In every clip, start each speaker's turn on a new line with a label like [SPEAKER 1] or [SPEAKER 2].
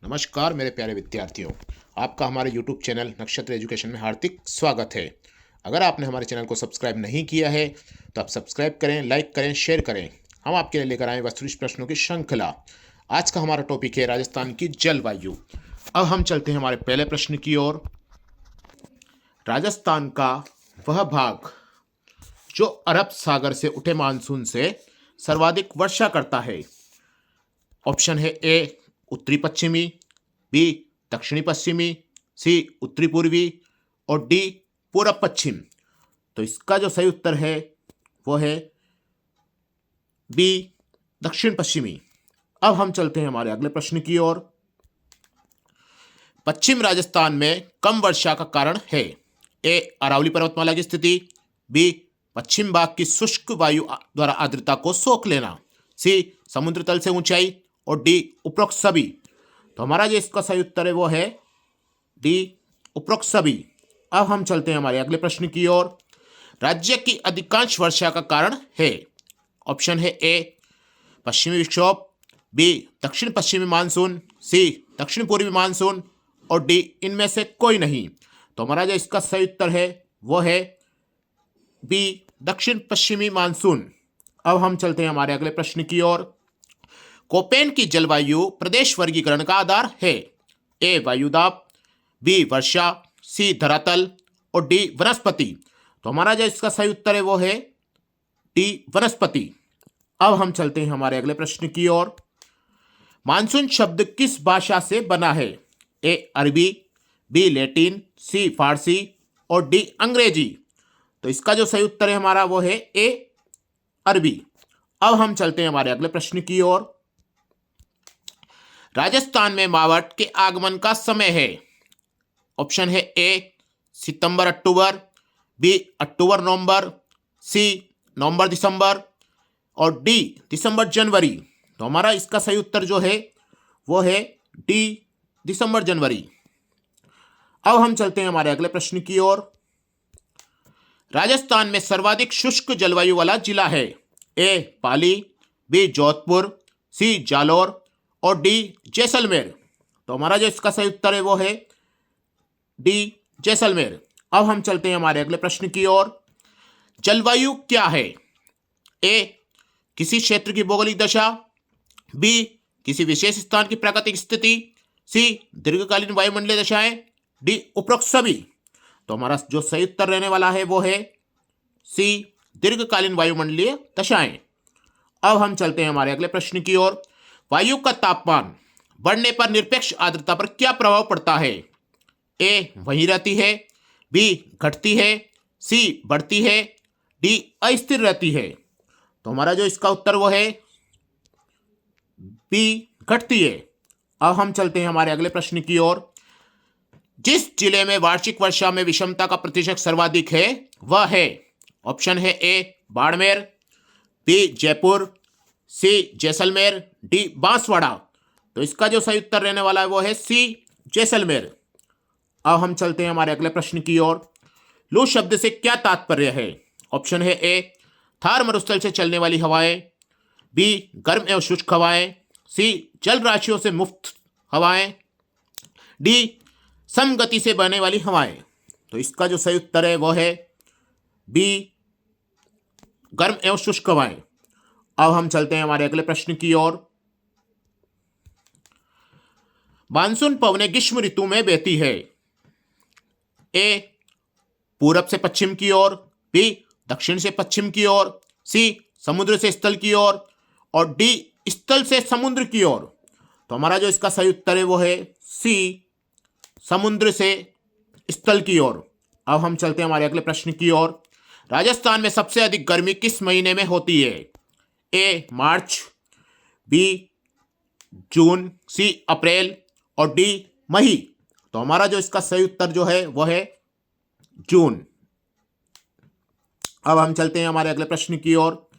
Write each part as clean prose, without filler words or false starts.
[SPEAKER 1] नमस्कार मेरे प्यारे विद्यार्थियों, आपका हमारे YouTube चैनल नक्षत्र एजुकेशन में हार्दिक स्वागत है। अगर आपने हमारे चैनल को सब्सक्राइब नहीं किया है तो आप सब्सक्राइब करें, लाइक करें, शेयर करें। हम आपके लिए लेकर आए वस्तुनिष्ठ प्रश्नों की श्रृंखला। आज का हमारा टॉपिक है राजस्थान की जलवायु। अब हम चलते हैं हमारे पहले प्रश्न की ओर। राजस्थान का वह भाग जो अरब सागर से उठे मानसून से सर्वाधिक वर्षा करता है। ऑप्शन है ए उत्तरी पश्चिमी, बी दक्षिणी पश्चिमी, सी उत्तरी पूर्वी और डी पूर्व पश्चिम। तो इसका जो सही उत्तर है वो है बी दक्षिण पश्चिमी। अब हम चलते हैं हमारे अगले प्रश्न की ओर। पश्चिम राजस्थान में कम वर्षा का कारण है। ए अरावली पर्वतमाला की स्थिति, बी पश्चिम भाग की शुष्क वायु द्वारा आर्द्रता को सोख लेना, सी समुद्र तल से ऊंचाई और डी उपरोक्त सभी। तो हमारा जो इसका सही उत्तर है वो है डी उपरोक्त सभी। अब हम चलते हैं हमारे अगले प्रश्न की ओर। राज्य की अधिकांश वर्षा का कारण है। ऑप्शन है ए पश्चिमी विक्षोभ, बी दक्षिण पश्चिमी मानसून, सी दक्षिण पूर्वी मानसून और डी इनमें से कोई नहीं। तो हमारा जो इसका सही उत्तर है वो है बी दक्षिण पश्चिमी मानसून। अब हम चलते हैं हमारे अगले प्रश्न की ओर। कोपेन की जलवायु प्रदेश वर्गीकरण का आधार है। ए वायुदाब, बी वर्षा, सी धरातल और डी वनस्पति। तो हमारा जो इसका सही उत्तर है वो है डी वनस्पति। अब हम चलते हैं हमारे अगले प्रश्न की ओर। मानसून शब्द किस भाषा से बना है। ए अरबी, बी लैटिन, सी फारसी और डी अंग्रेजी। तो इसका जो सही उत्तर है हमारा वो है ए अरबी। अब हम चलते हैं हमारे अगले प्रश्न की ओर। राजस्थान में मावठ के आगमन का समय है। ऑप्शन है ए सितंबर अक्टूबर, बी अक्टूबर नवंबर, सी नवंबर दिसंबर और डी दिसंबर जनवरी। तो हमारा इसका सही उत्तर जो है वो है डी दिसंबर जनवरी। अब हम चलते हैं हमारे अगले प्रश्न की ओर। राजस्थान में सर्वाधिक शुष्क जलवायु वाला जिला है। ए पाली, बी जोधपुर, सी जालौर और डी जैसलमेर। तो हमारा जो इसका सही उत्तर है वो है डी जैसलमेर। अब हम चलते हैं हमारे अगले प्रश्न की ओर। जलवायु क्या है। ए किसी क्षेत्र की भौगोलिक दशा, बी किसी विशेष स्थान की प्राकृतिक स्थिति, सी दीर्घकालीन वायुमंडलीय दशाएं, डी उपरोक्त सभी। तो हमारा जो सही उत्तर रहने वाला है वो है सी दीर्घकालीन वायुमंडलीय दशाएं। अब हम चलते हैं हमारे अगले प्रश्न की ओर। वायु का तापमान बढ़ने पर निरपेक्ष आर्द्रता पर क्या प्रभाव पड़ता है। ए वहीं रहती है, बी घटती है, सी बढ़ती है, डी अस्थिर रहती है। तो हमारा जो इसका उत्तर वो है बी घटती है। अब हम चलते हैं हमारे अगले प्रश्न की ओर। जिस जिले में वार्षिक वर्षा में विषमता का प्रतिशत सर्वाधिक है वह है। ऑप्शन है ए बाड़मेर, बी जयपुर, सी जैसलमेर, डी बांसवाड़ा। तो इसका जो सही उत्तर रहने वाला है वो है सी जैसलमेर। अब हम चलते हैं हमारे अगले प्रश्न की ओर। लू शब्द से क्या तात्पर्य है। ऑप्शन है ए थार मरुस्थल से चलने वाली हवाएं, बी गर्म एवं शुष्क हवाएं, सी जल राशियों से मुक्त हवाएं, डी समगति से बहने वाली हवाएं। तो इसका जो सही उत्तर है वो है बी गर्म एवं शुष्क हवाएं। अब हम चलते हैं हमारे अगले प्रश्न की ओर। मानसून पवनें ग्रीष्म ऋतु में बहती है। ए पूरब से पश्चिम की ओर, बी दक्षिण से पश्चिम की ओर, सी समुद्र से स्थल की ओर और डी स्थल से समुद्र की ओर। तो हमारा जो इसका सही उत्तर है वो है सी समुद्र से स्थल की ओर। अब हम चलते हैं हमारे अगले प्रश्न की ओर। राजस्थान में सबसे अधिक गर्मी किस महीने में होती है। ए मार्च, बी जून, सी अप्रैल और डी मई। तो हमारा जो इसका सही उत्तर जो है वह है जून। अब हम चलते हैं हमारे अगले प्रश्न की ओर।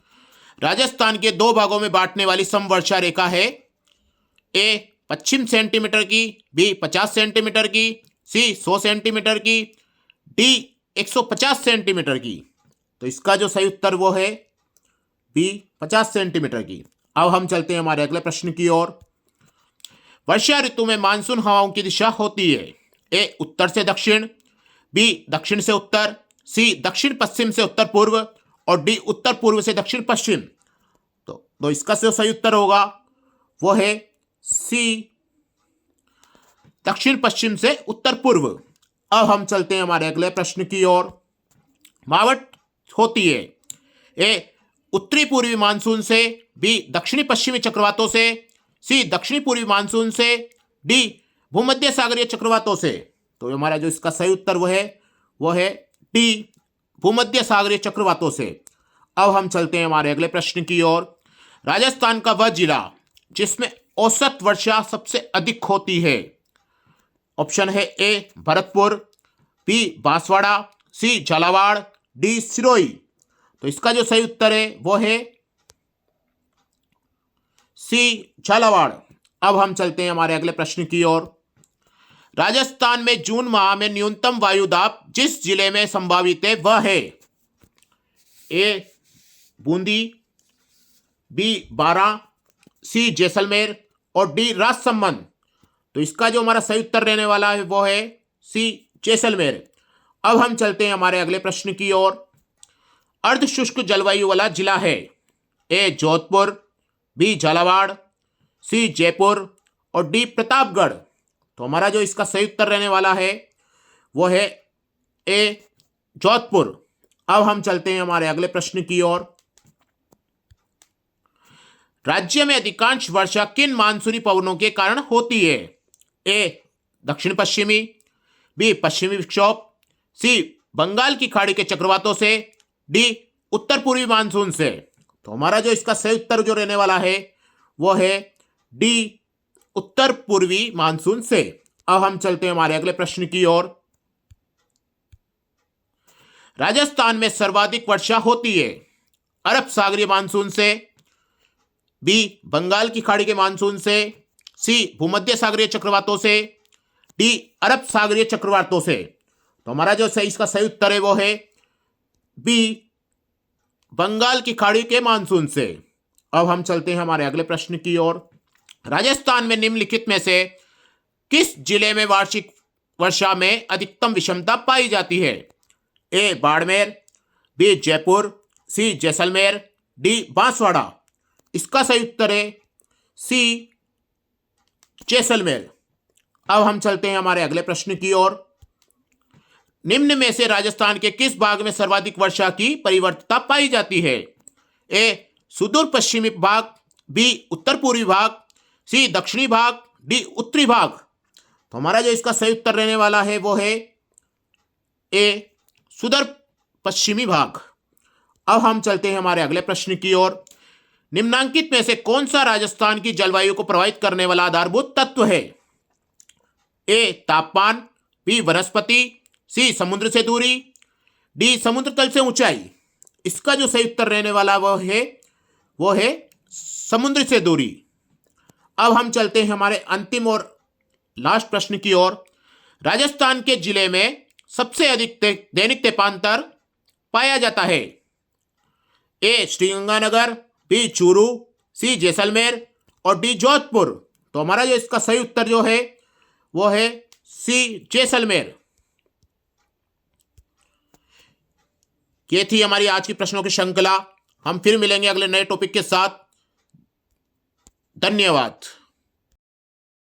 [SPEAKER 1] राजस्थान के दो भागों में बांटने वाली समवर्षा रेखा है। ए 25 सेंटीमीटर की, बी 50 सेंटीमीटर की, सी 100 सेंटीमीटर की, डी 150 सेंटीमीटर की। तो इसका जो सही उत्तर वो है बी 50 सेंटीमीटर की। अब हम चलते हैं हमारे अगले प्रश्न की ओर। वर्षा ऋतु में मानसून हवाओं की दिशा होती है? ए उत्तर से दक्षिण, बी दक्षिण से उत्तर, सी दक्षिण पश्चिम से उत्तर पूर्व और डी उत्तर पूर्व से दक्षिण पश्चिम। तो इसका जो सही उत्तर होगा वो है सी दक्षिण पश्चिम से उत्तर पूर्व। अब हम चलते हैं हमारे अगले प्रश्न की ओर। मावट होती है? ए उत्तरी पूर्वी मानसून से, बी दक्षिणी पश्चिमी चक्रवातों से, सी दक्षिणी पूर्वी मानसून से, डी भूमध्य सागरीय चक्रवातों से। तो हमारा जो इसका सही उत्तर वो है डी भूमध्य सागरीय चक्रवातों से। अब हम चलते हैं हमारे अगले प्रश्न की ओर। राजस्थान का वह जिला जिसमें औसत वर्षा सबसे अधिक होती है? ऑप्शन है ए भरतपुर, बी बांसवाड़ा, सी झालावाड़, डी सिरोही। तो इसका जो सही उत्तर है वो है सी झालावाड़। अब हम चलते हैं हमारे अगले प्रश्न की ओर। राजस्थान में जून माह में न्यूनतम वायु दाब जिस जिले में संभावित है वह है? ए बूंदी, बी बारां, सी जैसलमेर और डी राजसमंद। तो इसका जो हमारा सही उत्तर रहने वाला है वो है सी जैसलमेर। अब हम चलते हैं हमारे अगले प्रश्न की ओर। अर्ध शुष्क जलवायु वाला जिला है? ए जोधपुर, बी झालावाड़, सी जयपुर और डी प्रतापगढ़। तो हमारा जो इसका सही उत्तर रहने वाला है वो है ए जोधपुर। अब हम चलते हैं हमारे अगले प्रश्न की ओर। राज्य में अधिकांश वर्षा किन मानसूनी पवनों के कारण होती है? ए दक्षिण पश्चिमी, बी पश्चिमी विक्षोभ, सी बंगाल की खाड़ी के चक्रवातों से, डी उत्तर पूर्वी मानसून से। तो हमारा जो इसका सही उत्तर जो रहने वाला है वो है डी उत्तर पूर्वी मानसून से। अब हम चलते हैं हमारे अगले प्रश्न की ओर। राजस्थान में सर्वाधिक वर्षा होती है? अरब सागरीय मानसून से, बी बंगाल की खाड़ी के मानसून से, सी भूमध्य सागरीय चक्रवातों से, डी अरब सागरीय चक्रवातों से। तो हमारा जो इसका सही उत्तर है वो है बी बंगाल की खाड़ी के मानसून से। अब हम चलते हैं हमारे अगले प्रश्न की ओर। राजस्थान में निम्नलिखित में से किस जिले में वार्षिक वर्षा में अधिकतम विषमता पाई जाती है? ए बाड़मेर, बी जयपुर, सी जैसलमेर, डी बांसवाड़ा। इसका सही उत्तर है सी जैसलमेर। अब हम चलते हैं हमारे अगले प्रश्न की ओर। निम्न में से राजस्थान के किस भाग में सर्वाधिक वर्षा की परिवर्तितता पाई जाती है? ए सुदूर पश्चिमी भाग, बी उत्तर पूर्वी भाग, सी दक्षिणी भाग, डी उत्तरी भाग। तो हमारा जो इसका सही उत्तर रहने वाला है वो है ए सुदूर पश्चिमी भाग। अब हम चलते हैं हमारे अगले प्रश्न की ओर। निम्नांकित में से कौन सा राजस्थान की जलवायु को प्रभावित करने वाला आधारभूत तत्व है? ए तापमान, बी वनस्पति, सी समुद्र से दूरी, डी समुद्र तल से ऊंचाई। इसका जो सही उत्तर रहने वाला वो है समुद्र से दूरी। अब हम चलते हैं हमारे अंतिम और लास्ट प्रश्न की ओर। राजस्थान के जिले में सबसे अधिक दैनिक तापांतर पाया जाता है? ए श्रीगंगानगर, बी चूरू, सी जैसलमेर और डी जोधपुर। तो हमारा जो इसका सही उत्तर जो है वो है सी जैसलमेर। ये थी हमारी आज की प्रश्नों की श्रृंखला। हम फिर मिलेंगे अगले नए टॉपिक के साथ। धन्यवाद।